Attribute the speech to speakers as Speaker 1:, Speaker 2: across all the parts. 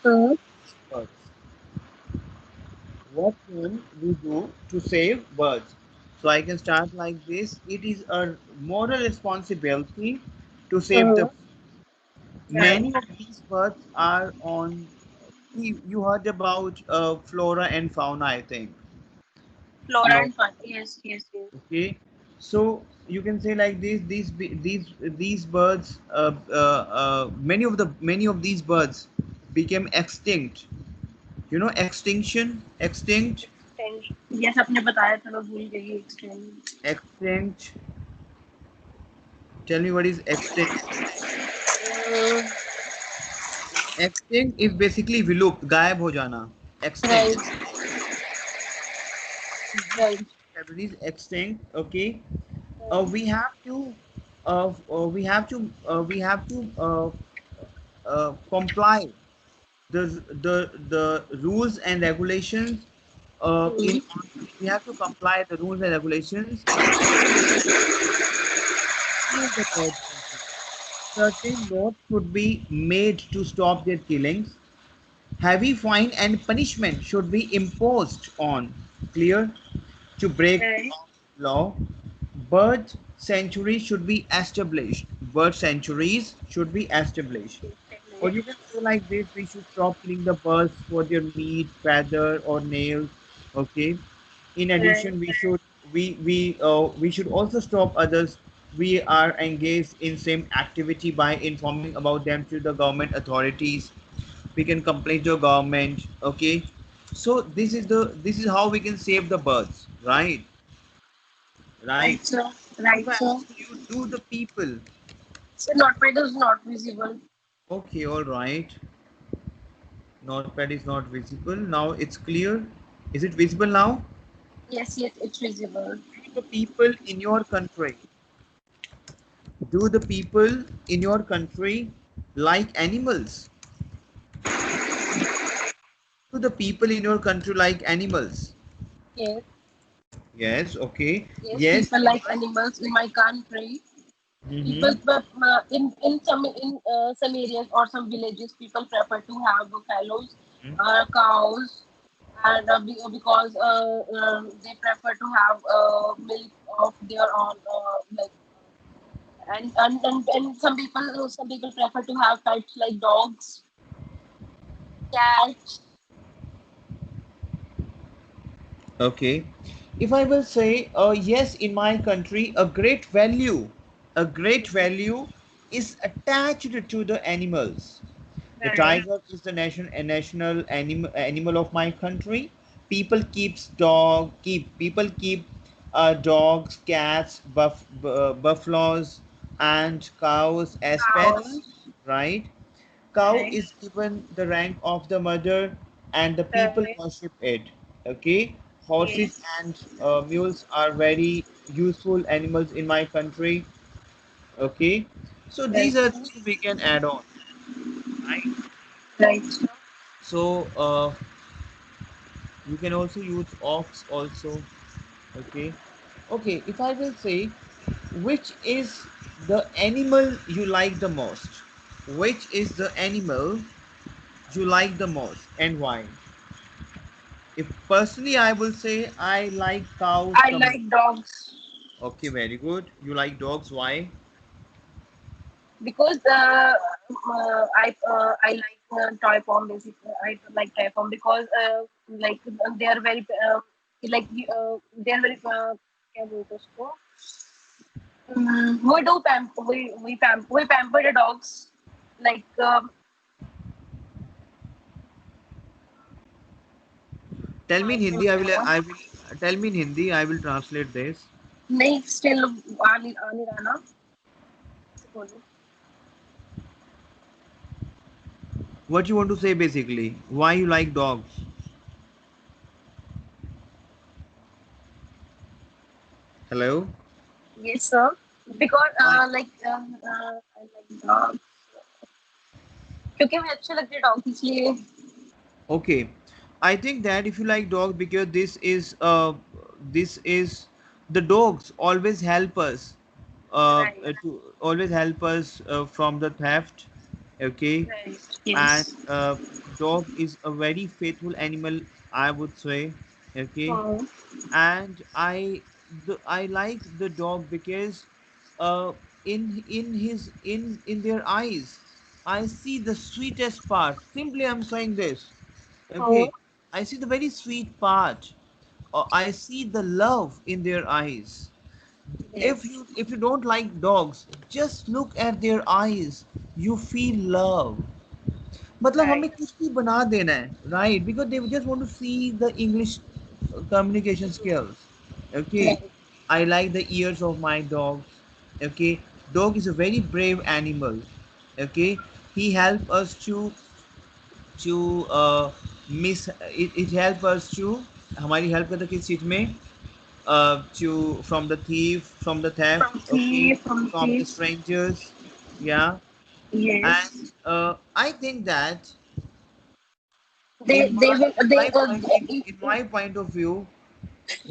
Speaker 1: Hmm.
Speaker 2: Birds. What can we do to save birds? So I can start like this. It is a moral responsibility to save
Speaker 1: Hmm.
Speaker 2: the.
Speaker 1: Right.
Speaker 2: Many of these birds are on. You heard about flora and fauna, I think.
Speaker 1: Flora
Speaker 2: Flora.
Speaker 1: and fauna. Yes, yes, yes.
Speaker 2: Okay. So you can say like this. These birds. Many of these birds became extinct. You know extinction. Extinct.
Speaker 1: Extend. Yes, आपने बताया था, मैं भूल गई extend.
Speaker 2: Extinct. Tell me what is extinct.
Speaker 1: Hmm.
Speaker 2: Extinct is basically विलुप्त, गायब हो जाना.
Speaker 1: Right,
Speaker 2: Extinct.
Speaker 1: right.
Speaker 2: Is extinct. Okay.
Speaker 1: Hmm.
Speaker 2: We have to. We have to comply the rules and regulations. In
Speaker 1: Hmm.
Speaker 2: We have to comply the rules and regulations. Save the birds. Certain laws should be made to stop their killings. Heavy fine and punishment should be imposed on clear to break
Speaker 1: Right.
Speaker 2: law. Bird sanctuaries should be established. Bird sanctuaries should be established. Or you can say like this: we should stop killing the birds for their meat, feather, or nails. Okay. In
Speaker 1: Right.
Speaker 2: addition, we should also stop others. We are engaged in same activity by informing about them to the government authorities. We can complain to government. Okay. So this is how we can save the birds, right? Right.
Speaker 1: Right, sir.
Speaker 2: If
Speaker 1: Right,
Speaker 2: I
Speaker 1: sir.
Speaker 2: ask you, do the people?
Speaker 1: So notepad is not visible.
Speaker 2: Okay, all right. Notepad is not visible. Now it's clear. Is it visible now?
Speaker 1: Yes, yes, it's visible.
Speaker 2: Do the people in your country, do the people in your country like animals? Do the people in your country like animals?
Speaker 1: Yes,
Speaker 2: Yes, okay.
Speaker 1: yes.
Speaker 2: Yes,
Speaker 1: People
Speaker 2: in
Speaker 1: like animals in my country.
Speaker 2: my.
Speaker 1: People, but in some areas or some villages, people prefer to have buffaloes, cows, and because they prefer to have milk of their own, like, and some people prefer to have pets like dogs, cats.
Speaker 2: Okay. If I will say, yes, in my country, a great value is attached to the animals. The
Speaker 1: Right.
Speaker 2: tiger is the national animal of my country. People keep dogs, cats, buffaloes, and cows as pets,
Speaker 1: Cows.
Speaker 2: right? Cow
Speaker 1: Right.
Speaker 2: is given the rank of the mother, and the people
Speaker 1: Right.
Speaker 2: worship it. Okay, horses
Speaker 1: Yes.
Speaker 2: and mules are very useful animals in my country. Okay, so
Speaker 1: Right.
Speaker 2: these are things we can add on, right?
Speaker 1: Right.
Speaker 2: So you can also use ox also. Okay, okay. If I will say, which is the animal you like the most? Which is the animal you like the most, and why? If personally I will say I like cows
Speaker 1: I
Speaker 2: the most.
Speaker 1: like dogs.
Speaker 2: Okay, very good. You like dogs. Why?
Speaker 1: Because I like toy form basically. I like toy form because like they are very like they are very क्या बोलते हैं उसको? We pamper the dogs like
Speaker 2: Tell me in Hindi. I will tell me in Hindi. I will translate this.
Speaker 1: नहीं still आ नहीं रहा ना बोलो.
Speaker 2: What you want to say basically? Why you like dogs? Hello.
Speaker 1: Yes sir, because
Speaker 2: Why?
Speaker 1: I like dogs क्योंकि मुझे अच्छे लगते हैं डॉग इसलिए.
Speaker 2: Okay. I think that if you like dogs, because this is the dogs always help us
Speaker 1: Right.
Speaker 2: to always help us from the theft. Okay,
Speaker 1: Right.
Speaker 2: and
Speaker 1: Yes.
Speaker 2: dog is a very faithful animal, I would say. Okay,
Speaker 1: Oh.
Speaker 2: and I like the dog because uh in their eyes I see the sweetest part. Simply I'm saying this.
Speaker 1: Oh.
Speaker 2: Okay, I see the very sweet part. I see the love in their eyes.
Speaker 1: Yes.
Speaker 2: If you don't like dogs, just look at their eyes. You feel love. मतलब हमें
Speaker 1: Right.
Speaker 2: कुछ भी बना देना है, right? Because they just want to see the English communication skills. Okay,
Speaker 1: Right.
Speaker 2: I like the ears of my dogs. Okay, dog is a very brave animal. Okay, he help us to miss it help us to हमारी help करता है किस चीज में to from the thief, from the theft.
Speaker 1: From
Speaker 2: Okay,
Speaker 1: thief, from
Speaker 2: from the
Speaker 1: thief.
Speaker 2: strangers. Yeah,
Speaker 1: Yes.
Speaker 2: and I think that
Speaker 1: They
Speaker 2: in
Speaker 1: they will they
Speaker 2: in my point of view,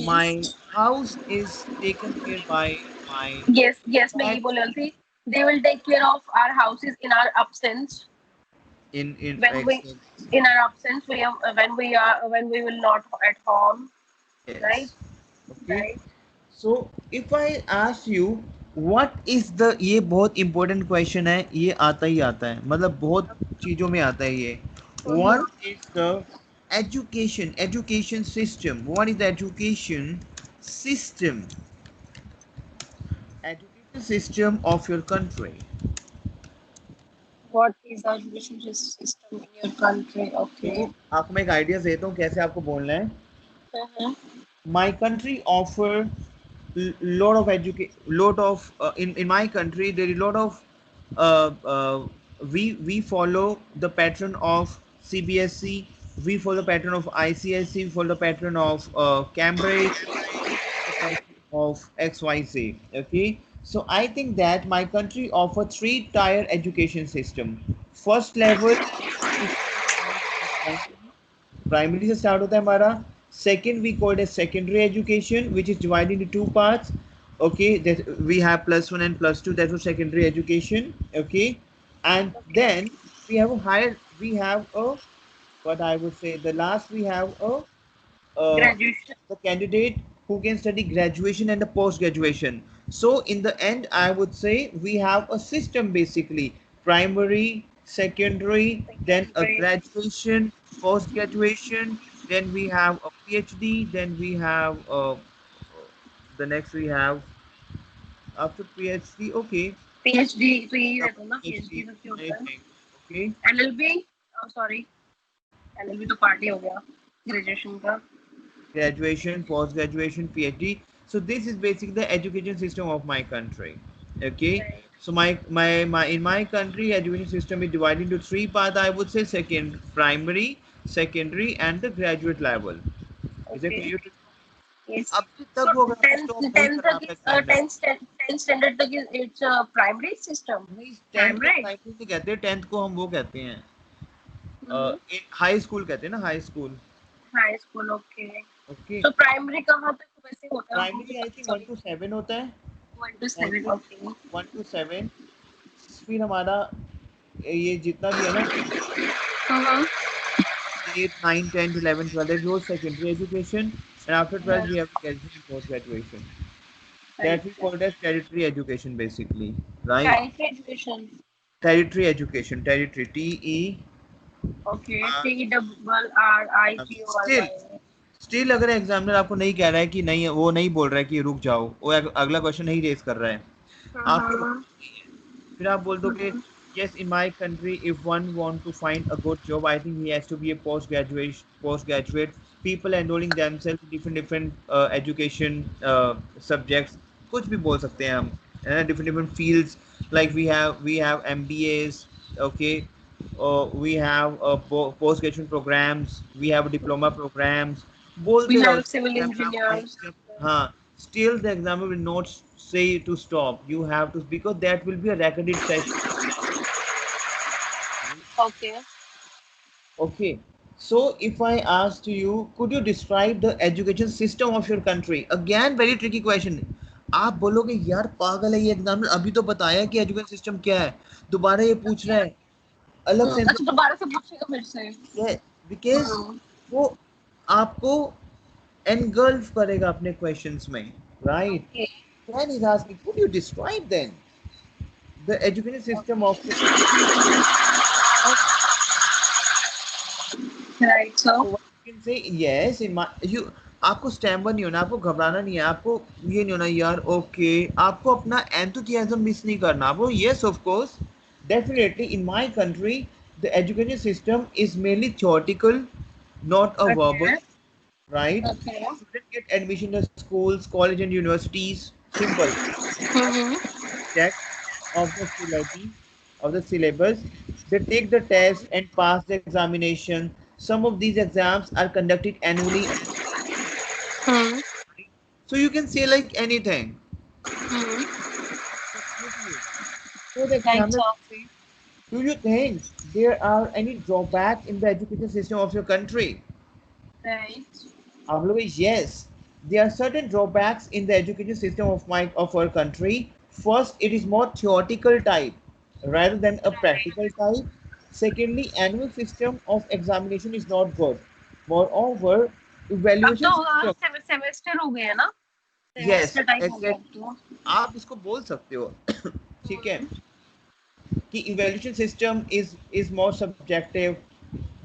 Speaker 2: my
Speaker 1: yes.
Speaker 2: house is taken care by my
Speaker 1: Yes, मैं यही
Speaker 2: cat
Speaker 1: बोल रही थी. They will take care of our houses in our absence.
Speaker 2: in
Speaker 1: When we in our absence, we are when we will not at home, right?
Speaker 2: yes. Okay,
Speaker 1: Right.
Speaker 2: so if I ask you what is the, ये बहुत important question है, ये आता ही आता है, मतलब बहुत चीजों में आता है ये.
Speaker 1: Mm-hmm.
Speaker 2: What is the education system? What is the system education system of your country?
Speaker 1: What is the education system in your country?
Speaker 2: तो
Speaker 1: Okay.
Speaker 2: आपको मैं एक आइडिया देता हूँ कैसे आपको बोलना है.
Speaker 1: Mm-hmm.
Speaker 2: My country offer lot of lot of in my country there is a lot of uh, uh, we follow the pattern of CBSE, we follow the pattern of ICSE, we follow the pattern of Cambridge, the pattern of XYZ. Okay, so I think that my country offer three tier education system. First level is primary से start होता है हमारा. Second we call it as secondary education, which is divided into two parts. Okay, that we have plus one and plus two, that was secondary education. Okay, and
Speaker 1: Okay.
Speaker 2: then we have a higher, we have a, what I would say, the last we have a uh,
Speaker 1: Graduation.
Speaker 2: the candidate who can study graduation and the post graduation. So in the end I would say we have a system basically: primary, secondary, then a
Speaker 1: Secondary.
Speaker 2: graduation, post graduation, then we have a PhD, then we have the next we have after PhD. Okay,
Speaker 1: PhD. तो यही रहता है ना
Speaker 2: PhD,
Speaker 1: PhD सबसे
Speaker 2: many
Speaker 1: होता है.
Speaker 2: things. Okay,
Speaker 1: LLB. Oh, sorry. LLB तो party हो गया. Graduation का.
Speaker 2: graduation, post graduation, PhD. So this is basically the education system of my country. Okay.
Speaker 1: Right.
Speaker 2: So my in my country education system is divided into three parts. I would say second, primary, secondary, and the graduate level. Is it
Speaker 1: Okay.
Speaker 2: clear to you?
Speaker 1: Yes.
Speaker 2: अब
Speaker 1: So
Speaker 2: तक वो अगर आपको
Speaker 1: 10th
Speaker 2: stop नहीं
Speaker 1: 10th
Speaker 2: करा
Speaker 1: तक
Speaker 2: आपका
Speaker 1: is
Speaker 2: examiner,
Speaker 1: 10th standard तक is it's a primary system.
Speaker 2: नहीं 10th को
Speaker 1: Primary.
Speaker 2: प्राइमरी नहीं कहते, 10th को हम वो कहते हैं
Speaker 1: Mm-hmm.
Speaker 2: हाई स्कूल कहते हैं ना, high school.
Speaker 1: High school. Okay.
Speaker 2: Okay,
Speaker 1: So primary कहाँ तक वैसे होता है
Speaker 2: primary I think one
Speaker 1: sorry
Speaker 2: two seven होता है.
Speaker 1: 1 to 7.
Speaker 2: Primary
Speaker 1: Okay.
Speaker 2: 1 to 7. फिर हमारा ये जितना भी है ना,
Speaker 1: Uh-huh.
Speaker 2: 8, 9, 10, 11, 12, that was secondary education, and after 12 we
Speaker 1: Yes.
Speaker 2: have graduation and post graduation.
Speaker 1: Right.
Speaker 2: That we call it as tertiary education basically, right?
Speaker 1: Higher education.
Speaker 2: Tertiary education, tertiary, TE.
Speaker 1: Okay. TRRITORY.
Speaker 2: Still, still अगर examiner आपको नहीं कह रहा है कि नहीं, वो नहीं बोल रहा है कि रुक जाओ, वो अगला क्वेश्चन नहीं रेज कर रहा है, आपके
Speaker 1: Uh-huh.
Speaker 2: पास नहीं है, फिर आप बोल दो कि yes, in my country if one want to find a good job, I think he has to be a postgraduate. People enrolling themselves in different education subjects, कुछ भी बोल सकते हैं हम, different fields, like we have MBAs. Okay, we have post graduation programs, we have diploma programs,
Speaker 1: We
Speaker 2: बोलते रहो.
Speaker 1: have civil
Speaker 2: Examiner आपको कहीं
Speaker 1: engineers.
Speaker 2: जब, हाँ, still the examiner will not say to stop, you have to, because that will be a recorded session.
Speaker 1: Okay.
Speaker 2: Okay, so if I asked you, could you describe the education system of your country? Again, very tricky question. आप बोलोगे यार पागल है ये examiner, अभी तो बताया कि एजुकेशन सिस्टम क्या है, दोबारा ये पूछ रहा है. अलग सेंस
Speaker 1: अच्छा दोबारा से पूछिएगा फिर से।
Speaker 2: है, बिकॉज वो आपको engulf करेगा अपने क्वेश्चंस में, right?
Speaker 1: Okay
Speaker 2: Then he's asking, could you describe then the education system of your
Speaker 1: right sir.
Speaker 2: so what you can say yes in my you आपको स्टैम्बर नहीं होना, आपको घबराना नहीं है, आपको ये नहीं होना यार ओके, आपको अपना एंथुसियाज्म मिस नहीं करना। वो yes of course definitely in my country the education system is mainly theoretical, not a verbal,
Speaker 1: okay
Speaker 2: right?
Speaker 1: Okay
Speaker 2: Students get admission to schools, college and universities. Simple. Check of the syllabi, of the syllabus. They take the test and pass the examination. Some of these exams are conducted annually, so you can say like anything. So the
Speaker 1: right
Speaker 2: examiner
Speaker 1: sir.
Speaker 2: will say, do you think there are any drawbacks in the education system of your country?
Speaker 1: Right
Speaker 2: Yes, there are certain drawbacks in the education system of our country. First, it is more theoretical type rather than a practical type. Secondly, annual system of examination is not good. Moreover,
Speaker 1: अब तो
Speaker 2: evaluation system.
Speaker 1: Semester हो गया ना,
Speaker 2: Yes,
Speaker 1: semester type हो गया अब
Speaker 2: exact.
Speaker 1: तो।
Speaker 2: आप इसको बोल सकते हो ठीक है कि evaluation system is more subjective.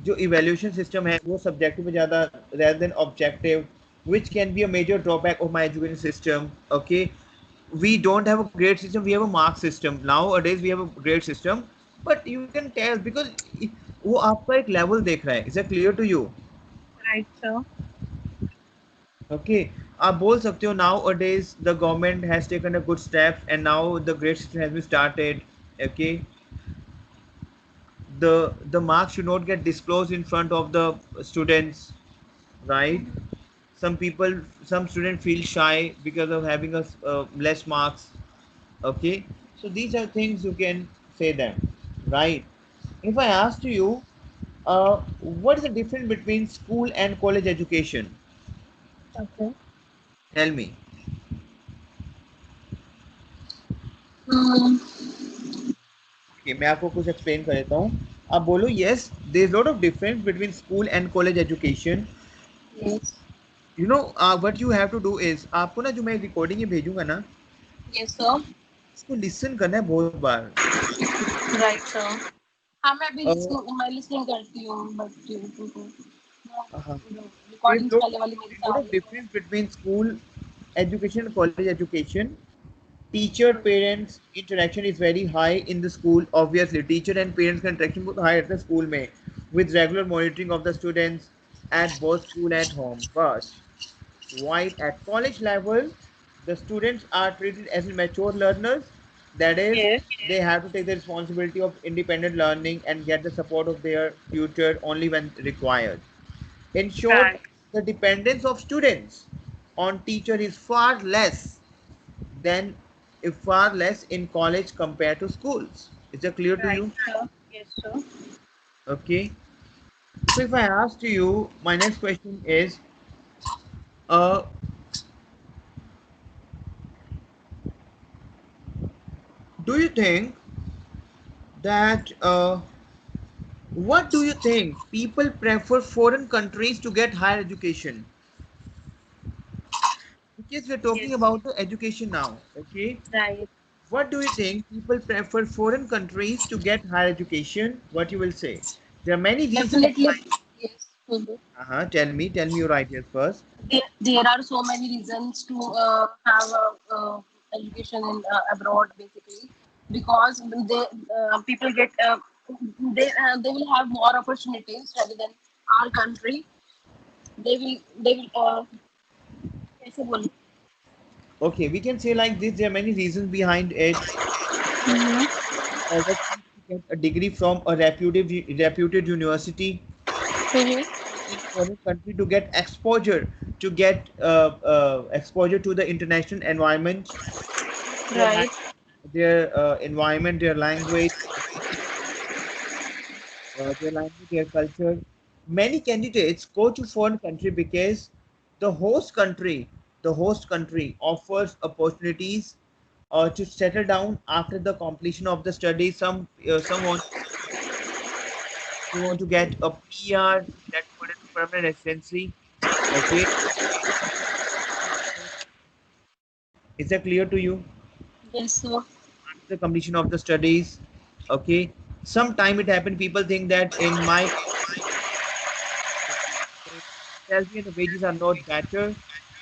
Speaker 2: जो इवैल्यूएशन सिस्टम है वो सब्जेक्टिव में ज़्यादा rather than objective, which can be a major drawback of my education system. Okay, we don't have a grade system, we have a mark system. Nowadays we have a grade system, but you can tell because वो आपका एक level देख रहा है. Is that clear to you?
Speaker 1: Right sir.
Speaker 2: Okay, आप बोल सकते हो nowadays the government has taken a good steps and now the grade system has been started. Okay, the marks should not get disclosed in front of the students, right? Some people, some students feel shy because of having a less marks. Okay, so these are things you can say them, right? If I ask you what is the difference between school and college education,
Speaker 1: okay
Speaker 2: tell me. Okay, मैं आपको कुछ explain कर देता हूँ, आप बोलो yes there is lot of difference between school and college education.
Speaker 1: Yes
Speaker 2: You know what you have to do is आपको ना जो मैं रिकॉर्डिंग ये भेजूंगा ना
Speaker 1: यस सर।
Speaker 2: इसको लिसन करना है बहुत बार.
Speaker 1: Right sir. हाँ मैं भी
Speaker 2: uh,
Speaker 1: लिसनिंग करती हूँ बट
Speaker 2: there's
Speaker 1: रिकॉर्डिंग्स
Speaker 2: lot,
Speaker 1: पहले वाली मेरी
Speaker 2: there's lot of
Speaker 1: सारी तो।
Speaker 2: difference between school education and college education. Teacher parents interaction is very high in the school. Obviously teacher and parents का interaction बहुत high रहता है school में, with regular monitoring of the students at both school and home. But while at college level the students are treated as mature learners, that is
Speaker 1: yes
Speaker 2: they have to take the responsibility of independent learning and get the support of their tutor only when required. In short,
Speaker 1: right
Speaker 2: the dependence of students on teacher is than far less in college compared to schools. Is that clear to
Speaker 1: right
Speaker 2: you?
Speaker 1: Sir. Yes sir.
Speaker 2: Okay. So if I ask to you, my next question is, uh, do you think that what do you think people prefer foreign countries to get higher education? Because we're talking
Speaker 1: yes
Speaker 2: about the education now. Okay.
Speaker 1: Right.
Speaker 2: What do you think people prefer foreign countries to get higher education? What you will say? There are many reasons
Speaker 1: definitely
Speaker 2: behind.
Speaker 1: Yes.
Speaker 2: Tell me your ideas first.
Speaker 1: There are so many reasons to have education in abroad basically because people get they will have more opportunities rather than our country. They will कैसे बोलूं?
Speaker 2: Okay, we can say like this. There are many reasons behind it. Overseas to get a degree from a reputed university. In foreign country to get exposure, exposure to the international environment, their
Speaker 1: Right.
Speaker 2: language, their environment, their culture. Many candidates go to foreign country because the host country offers opportunities to settle down after the completion of the study. Some want you want to get a PR, that's called as permanent residency. Okay, is that clear to you?
Speaker 1: Yes, sir.
Speaker 2: After the completion of the studies, okay. Sometime it happened. People think that in my salary and the wages are not better.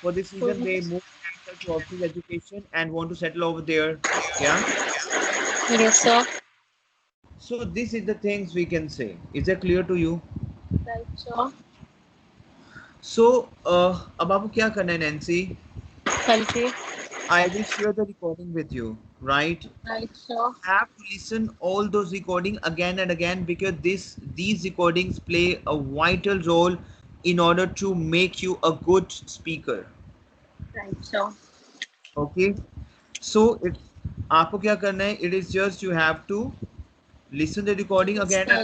Speaker 2: For this reason, they
Speaker 1: Mhm.
Speaker 2: move themselves to office education and want to settle over there. Yeah.
Speaker 1: Yes, sir.
Speaker 2: So this is the things we can say. Is that clear to you?
Speaker 1: Right, sir.
Speaker 2: So, अब आपको क्या करना है Nancy?
Speaker 1: Country.
Speaker 2: I will share the recording with you, right?
Speaker 1: Right, sir.
Speaker 2: Have to listen all those recording again and again because these recordings play a vital role in order to make you a good speaker.
Speaker 1: Right, sir.
Speaker 2: Okay? So it आपको क्या करना है? It is just you have to listen the recording again and
Speaker 1: Listen